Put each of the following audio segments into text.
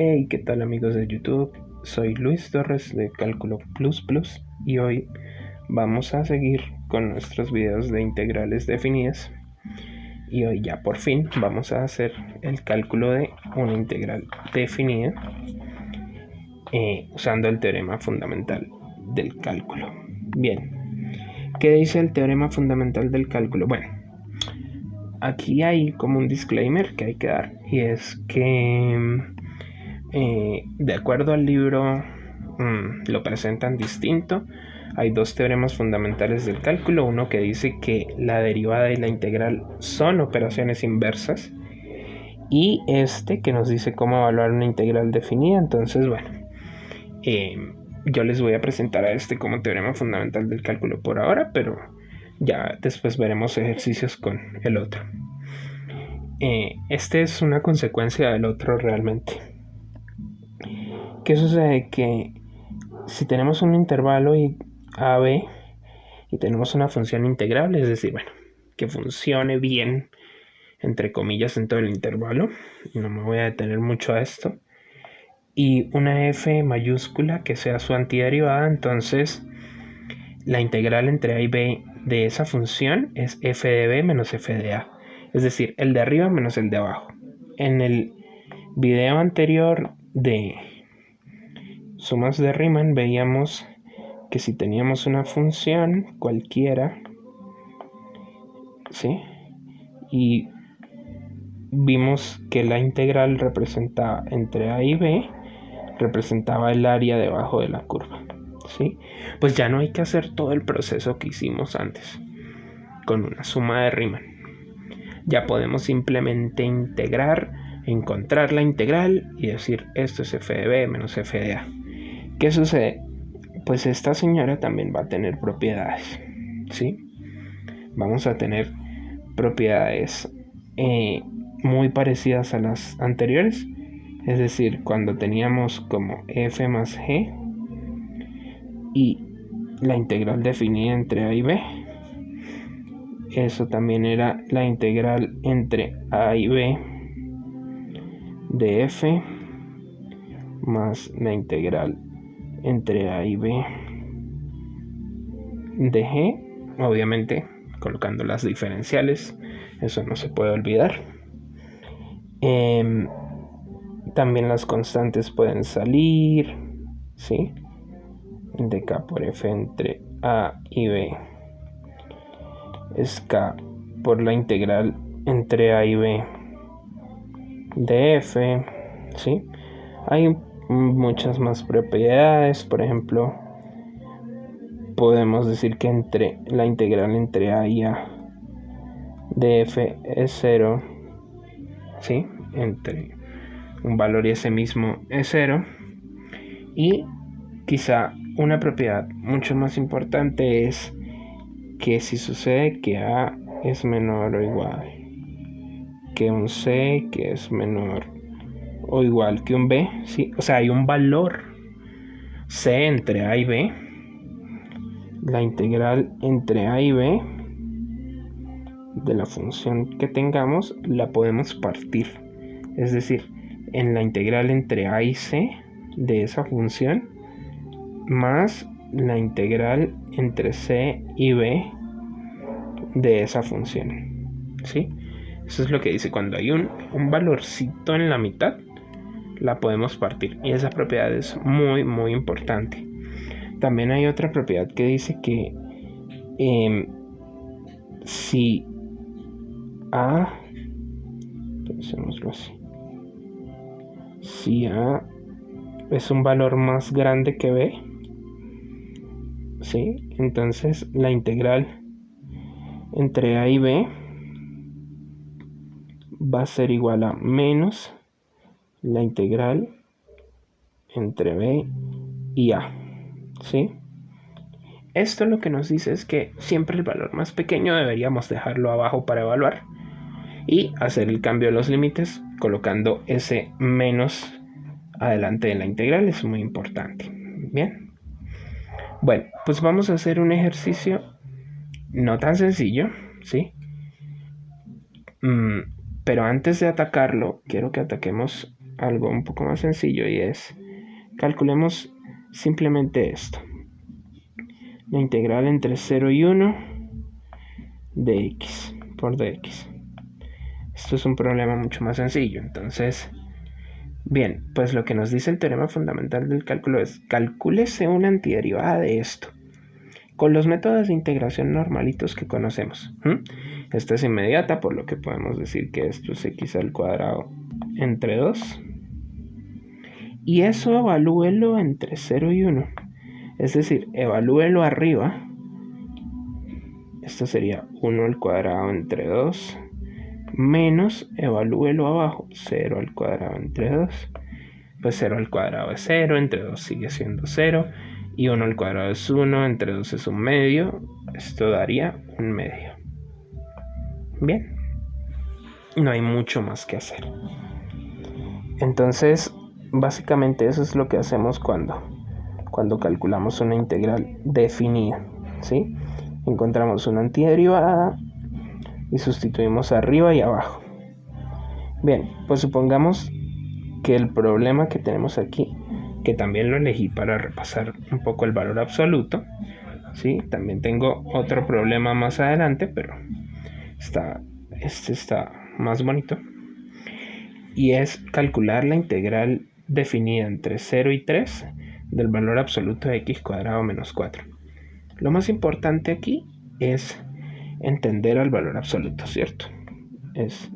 Hey, ¿qué tal amigos de YouTube? Soy Luis Torres de Cálculo Plus Plus y hoy vamos a seguir con nuestros videos de integrales definidas y hoy ya por fin vamos a hacer el cálculo de una integral definida usando el teorema fundamental del cálculo. Bien, ¿qué dice el teorema fundamental del cálculo? Bueno, aquí hay como un disclaimer que hay que dar y es que de acuerdo al libro lo presentan distinto. Hay dos teoremas fundamentales del cálculo, uno que dice que la derivada y la integral son operaciones inversas y este que nos dice cómo evaluar una integral definida. Entonces, bueno, yo les voy a presentar a este como teorema fundamental del cálculo por ahora, pero ya después veremos ejercicios con el otro. Este es una consecuencia del otro realmente. ¿Qué sucede? Que si tenemos un intervalo a, b y tenemos una función integrable, es decir, bueno, que funcione bien, entre comillas, en todo el intervalo, no me voy a detener mucho a esto, y una f mayúscula que sea su antiderivada, entonces la integral entre a y b de esa función es f de b menos f de a, es decir, el de arriba menos el de abajo. En el video anterior de sumas de Riemann veíamos que si teníamos una función cualquiera, ¿sí? Y vimos que la integral representaba entre a y b, representaba el área debajo de la curva, ¿sí? Pues ya no hay que hacer todo el proceso que hicimos antes con una suma de Riemann. Ya podemos simplemente integrar, encontrar la integral y decir esto es f de b menos f de a. ¿Qué sucede? Pues esta señora también va a tener propiedades, ¿sí? Vamos a tener propiedades muy parecidas a las anteriores, es decir, cuando teníamos como f más g y la integral definida entre a y b, eso también era la integral entre a y b de f más la integral entre a y b de g, obviamente colocando las diferenciales, eso no se puede olvidar. También las constantes pueden salir, ¿sí? De k por f entre a y b es k por la integral entre a y b de f, ¿sí? Hay muchas más propiedades, por ejemplo, podemos decir que entre la integral entre a y a de f es 0, ¿sí? Entre un valor y ese mismo es 0. Y quizá una propiedad mucho más importante es que si sucede que a es menor o igual que un c que es menor o igual que un b, ¿sí? O sea, hay un valor c entre a y b, la integral entre a y b de la función que tengamos la podemos partir, es decir, en la integral entre a y c de esa función más la integral entre c y b de esa función, ¿sí? Eso es lo que dice, cuando hay un valorcito en la mitad la podemos partir, y esa propiedad es muy muy importante. También hay otra propiedad que dice que si a, pensémoslo así, si a es un valor más grande que b, ¿sí? Entonces la integral entre a y b va a ser igual a menos la integral entre b y a, ¿sí? Esto lo que nos dice es que siempre el valor más pequeño deberíamos dejarlo abajo para evaluar y hacer el cambio de los límites colocando ese menos adelante de la integral, es muy importante. Bien, bueno, pues vamos a hacer un ejercicio no tan sencillo, ¿sí? Pero antes de atacarlo, quiero que ataquemos algo un poco más sencillo y es, calculemos simplemente esto. La integral entre 0 y 1 de x por dx. Esto es un problema mucho más sencillo. Entonces, bien, pues lo que nos dice el teorema fundamental del cálculo es, calcúlese una antiderivada de esto con los métodos de integración normalitos que conocemos. Esta es inmediata, por lo que podemos decir que esto es x al cuadrado entre 2. Y eso evalúelo entre 0 y 1. Es decir, evalúelo arriba. Esto sería 1 al cuadrado entre 2. Menos evalúelo abajo. 0 al cuadrado entre 2. Pues 0 al cuadrado es 0. Entre 2 sigue siendo 0. Y 1 al cuadrado es 1. Entre 2 es un medio. Esto daría un medio. Bien. No hay mucho más que hacer. Entonces, básicamente eso es lo que hacemos cuando calculamos una integral definida, ¿sí? Encontramos una antiderivada y sustituimos arriba y abajo. Bien, pues supongamos que el problema que tenemos aquí, que también lo elegí para repasar un poco el valor absoluto, ¿sí? También tengo otro problema más adelante, pero este está más bonito. Y es calcular la integral definida entre 0 y 3 del valor absoluto de x cuadrado menos 4. Lo más importante aquí es entender al valor absoluto, ¿cierto? Es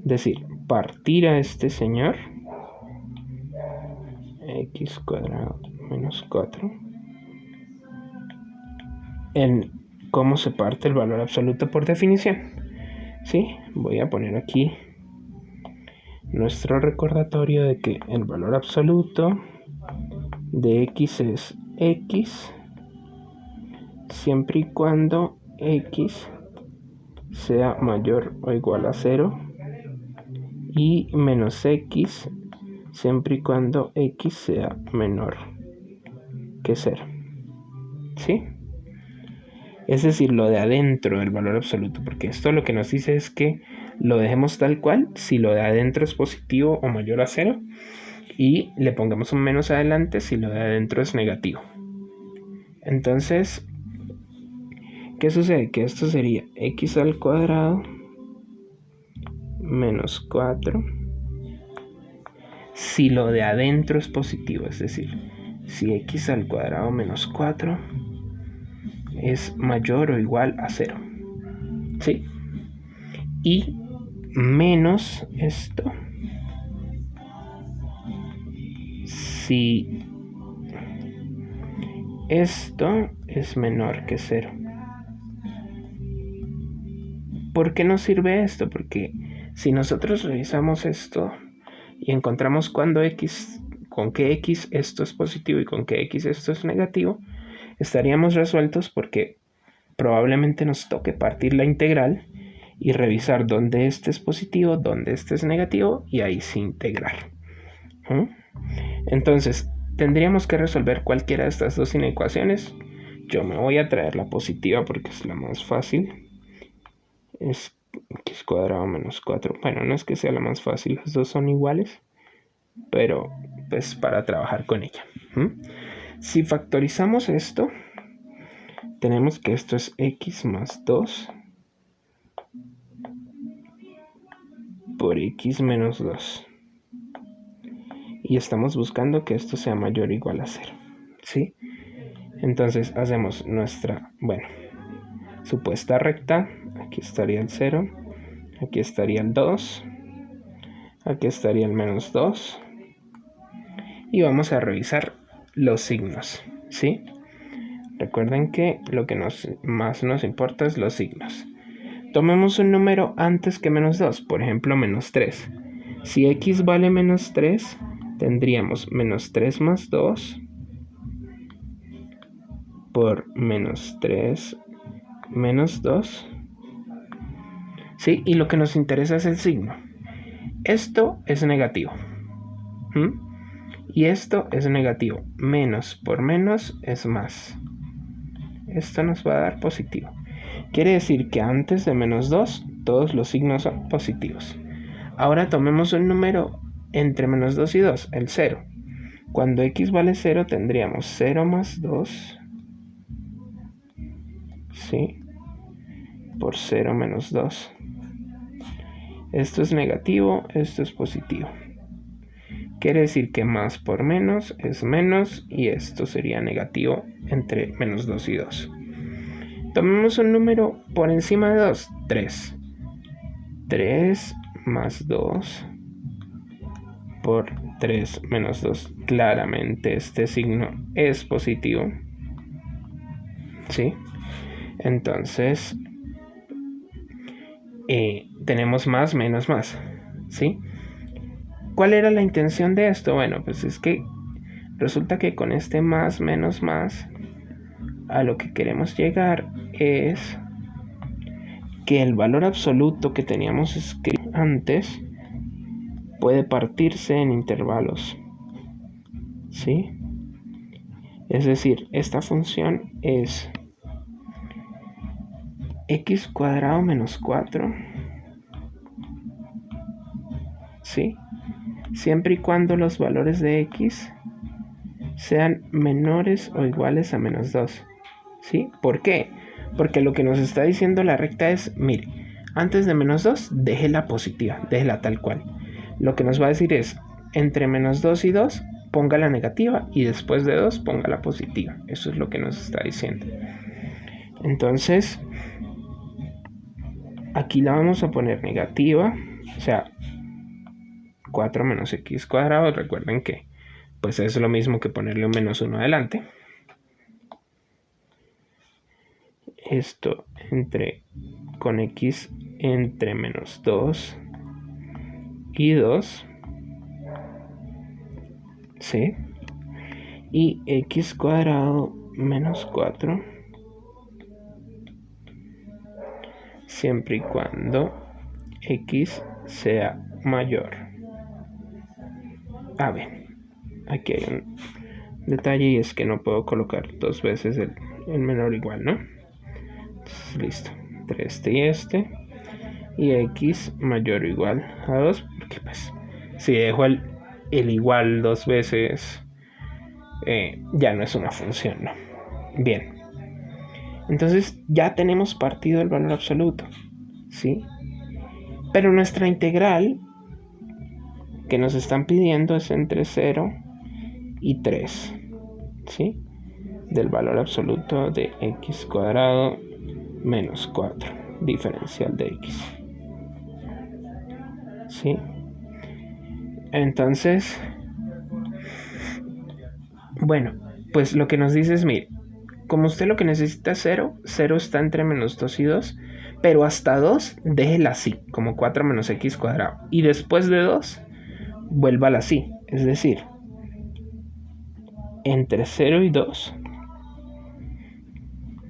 decir, partir a este señor, x cuadrado menos 4, en cómo se parte el valor absoluto por definición. ¿Sí? Voy a poner aquí nuestro recordatorio de que el valor absoluto de x es x siempre y cuando x sea mayor o igual a 0 y menos x siempre y cuando x sea menor que 0. ¿Sí? Es decir, lo de adentro del valor absoluto, porque esto lo que nos dice es que lo dejemos tal cual si lo de adentro es positivo o mayor a 0 y le pongamos un menos adelante si lo de adentro es negativo. Entonces, ¿qué sucede? Que esto sería x al cuadrado menos 4 si lo de adentro es positivo, es decir, si x al cuadrado menos 4 es mayor o igual a 0. ¿Sí? Y menos esto si esto es menor que 0. ¿Por qué nos sirve esto? Porque si nosotros revisamos esto y encontramos con qué x esto es positivo y con qué x esto es negativo, estaríamos resueltos porque probablemente nos toque partir la integral y revisar dónde este es positivo, dónde este es negativo y ahí sí integrar. Entonces, tendríamos que resolver cualquiera de estas dos inecuaciones. Yo me voy a traer la positiva porque es la más fácil. Es x cuadrado menos 4. Bueno, no es que sea la más fácil, las dos son iguales, pero pues para trabajar con ella. Si factorizamos esto, tenemos que esto es x más 2 por x menos 2. Y estamos buscando que esto sea mayor o igual a 0. ¿Sí? Entonces hacemos nuestra, supuesta recta. Aquí estaría el 0. Aquí estaría el 2. Aquí estaría el menos 2. Y vamos a revisar los signos. ¿Sí? Recuerden que lo que más nos importa es los signos. Tomemos un número antes que menos 2, por ejemplo menos 3. Si x vale menos 3, tendríamos menos 3 más 2 por menos 3 menos 2. ¿Sí? Y lo que nos interesa es el signo. Esto es negativo. Y esto es negativo. Menos por menos es más. Esto nos va a dar positivo. Quiere decir que antes de menos 2, todos los signos son positivos. Ahora tomemos un número entre menos 2 y 2, el 0. Cuando x vale 0 tendríamos 0 más 2, ¿sí? Por 0 menos 2. Esto es negativo, esto es positivo. Quiere decir que más por menos es menos y esto sería negativo entre menos 2 y 2. Tomemos un número por encima de 2, 3. 3 más 2 por 3 menos 2. Claramente este signo es positivo, ¿sí? Entonces tenemos más menos más, ¿sí? ¿Cuál era la intención de esto? Bueno, pues es que resulta que con este más menos más a lo que queremos llegar es que el valor absoluto que teníamos escrito antes puede partirse en intervalos, ¿sí? Es decir, esta función es x cuadrado menos 4, ¿sí? Siempre y cuando los valores de x sean menores o iguales a menos 2, ¿sí? ¿Por qué? Porque lo que nos está diciendo la recta es, mire, antes de menos 2, déjela positiva, déjela tal cual. Lo que nos va a decir es, entre menos 2 y 2, ponga la negativa y después de 2, ponga la positiva. Eso es lo que nos está diciendo. Entonces, aquí la vamos a poner negativa, o sea, 4 menos x cuadrado. Recuerden que pues es lo mismo que ponerle un menos 1 adelante. Esto con x entre menos 2 y 2, ¿sí? Y x cuadrado menos 4, siempre y cuando x sea mayor. A ver, aquí hay un detalle y es que no puedo colocar dos veces el menor igual, ¿no? Entonces, listo, entre este y este, y x mayor o igual a 2, porque pues si dejo el igual dos veces, ya no es una función, ¿no? Bien, entonces ya tenemos partido el valor absoluto, ¿sí? Pero nuestra integral que nos están pidiendo es entre 0 y 3, ¿sí? Del valor absoluto de x cuadrado menos 4, diferencial de x, ¿sí? Entonces, bueno, pues lo que nos dice es, mire, como usted lo que necesita es 0, 0 está entre menos 2 y 2, pero hasta 2 déjela así, como 4 menos x cuadrado. Y después de 2, vuélvala así, es decir, entre 0 y 2,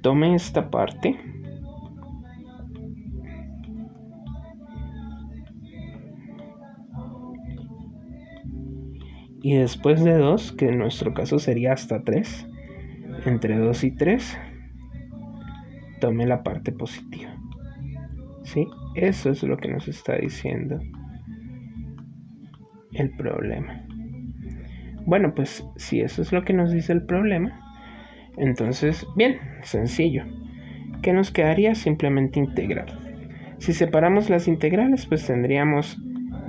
tome esta parte y después de 2, que en nuestro caso sería hasta 3, entre 2 y 3, tome la parte positiva, ¿sí? Eso es lo que nos está diciendo el problema. Bueno, pues si eso es lo que nos dice el problema, entonces, bien, sencillo. ¿Qué nos quedaría? Simplemente integrar. Si separamos las integrales, pues tendríamos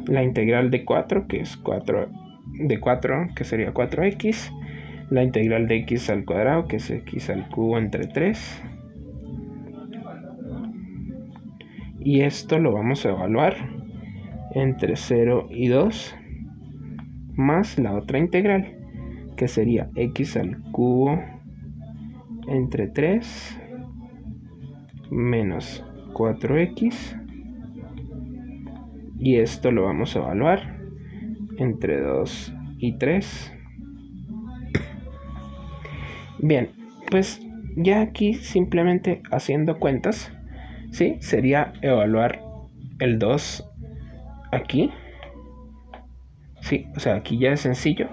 la integral de 4, que es 4 de 4, que sería 4x. La integral de x al cuadrado, que es x al cubo entre 3. Y esto lo vamos a evaluar entre 0 y 2, más la otra integral, que sería x al cubo entre 3 menos 4x, y esto lo vamos a evaluar entre 2 y 3. Bien, pues ya aquí simplemente haciendo cuentas, ¿sí? Sería evaluar el 2 aquí, ¿sí? O sea, aquí ya es sencillo,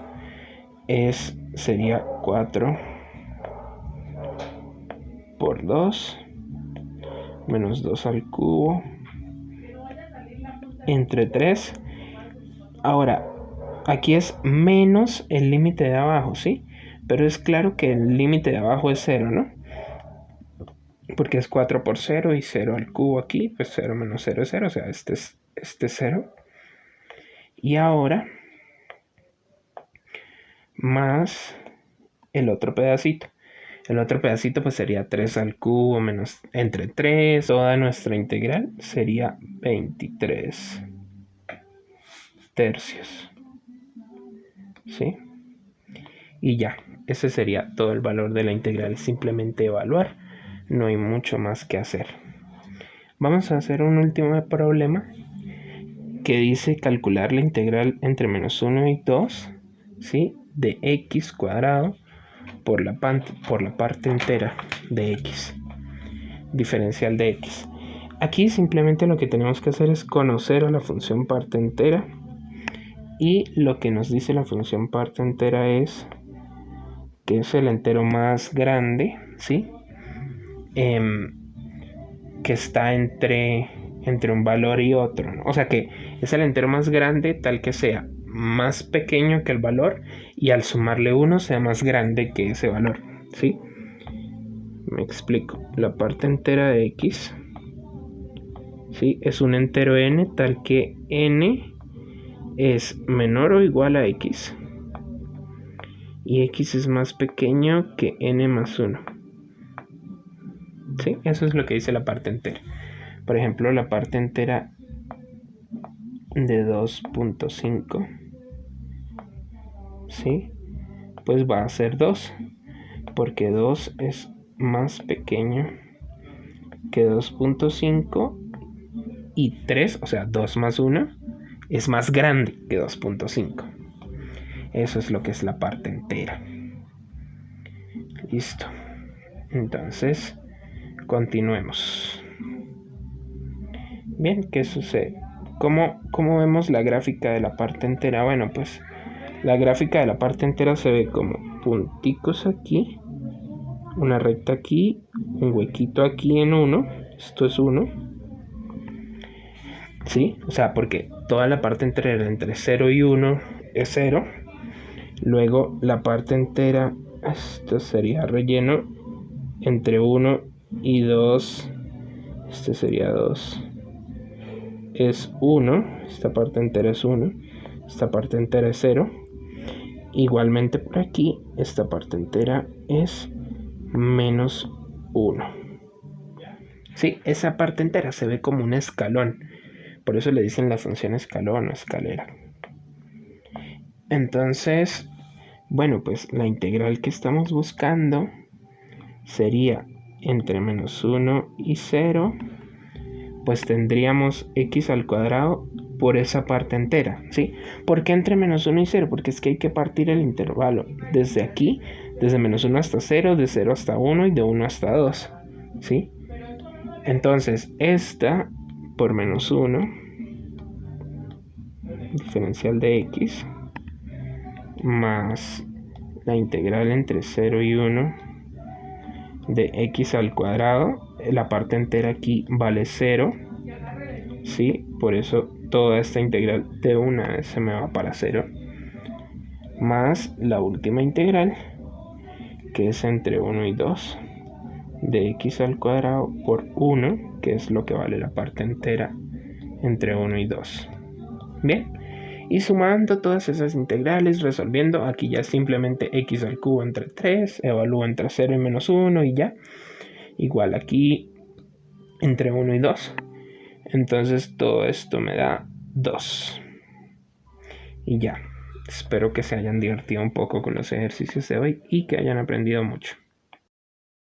sería 4 por 2 menos 2 al cubo entre 3. Ahora, aquí es menos el límite de abajo, ¿sí? Pero es claro que el límite de abajo es 0, ¿no? Porque es 4 por 0 y 0 al cubo aquí, pues 0 menos 0 es 0, o sea, este es 0. Y ahora, más el otro pedacito. El otro pedacito pues sería 3 al cubo menos entre 3. Toda nuestra integral sería 23 tercios. ¿Sí? Y ya, ese sería todo el valor de la integral. Simplemente evaluar. No hay mucho más que hacer. Vamos a hacer un último problema que dice calcular la integral entre menos 1 y 2, ¿sí? De x cuadrado por la parte entera de x, diferencial de x. Aquí simplemente lo que tenemos que hacer es conocer a la función parte entera, y lo que nos dice la función parte entera es que es el entero más grande, ¿sí? Que está entre un valor y otro, ¿no? O sea que es el entero más grande tal que sea más pequeño que el valor y al sumarle 1 sea más grande que ese valor, ¿sí? Me explico. La parte entera de x, ¿sí? Es un entero n tal que n es menor o igual a x y x es más pequeño que n más 1, ¿sí? Eso es lo que dice la parte entera. Por ejemplo, la parte entera de 2.5, ¿sí? Pues va a ser 2, porque 2 es más pequeño que 2.5 y 3, o sea, 2 más 1 es más grande que 2.5. Eso es lo que es la parte entera. Listo. Entonces, continuemos. Bien, ¿qué sucede? ¿Cómo vemos la gráfica de la parte entera? Bueno, pues la gráfica de la parte entera se ve como punticos aquí, una recta aquí, un huequito aquí en 1, esto es 1, ¿sí? O sea, porque toda la parte entera entre 0 y 1 es 0. Luego la parte entera, esto sería relleno, entre 1 y 2, este sería 2. Es 1, esta parte entera es 1, esta parte entera es 0. Igualmente por aquí, esta parte entera es menos 1. Sí, esa parte entera se ve como un escalón. Por eso le dicen la función escalón o escalera. Entonces, bueno, pues la integral que estamos buscando sería entre menos 1 y 0. Pues tendríamos x al cuadrado por esa parte entera, ¿sí? ¿Por qué entre menos 1 y 0? Porque es que hay que partir el intervalo desde aquí, desde menos 1 hasta 0, de 0 hasta 1 y de 1 hasta 2, ¿sí? Entonces, esta por menos 1, diferencial de x, más la integral entre 0 y 1 de x al cuadrado, la parte entera aquí vale 0, ¿sí? Por eso toda esta integral de una vez se me va para 0, más la última integral, que es entre 1 y 2, de x al cuadrado por 1, que es lo que vale la parte entera entre 1 y 2. Bien, y sumando todas esas integrales, resolviendo, aquí ya simplemente x al cubo entre 3, evalúo entre 0 y menos 1 y ya, igual aquí entre 1 y 2. Entonces todo esto me da 2. Y ya, espero que se hayan divertido un poco con los ejercicios de hoy y que hayan aprendido mucho.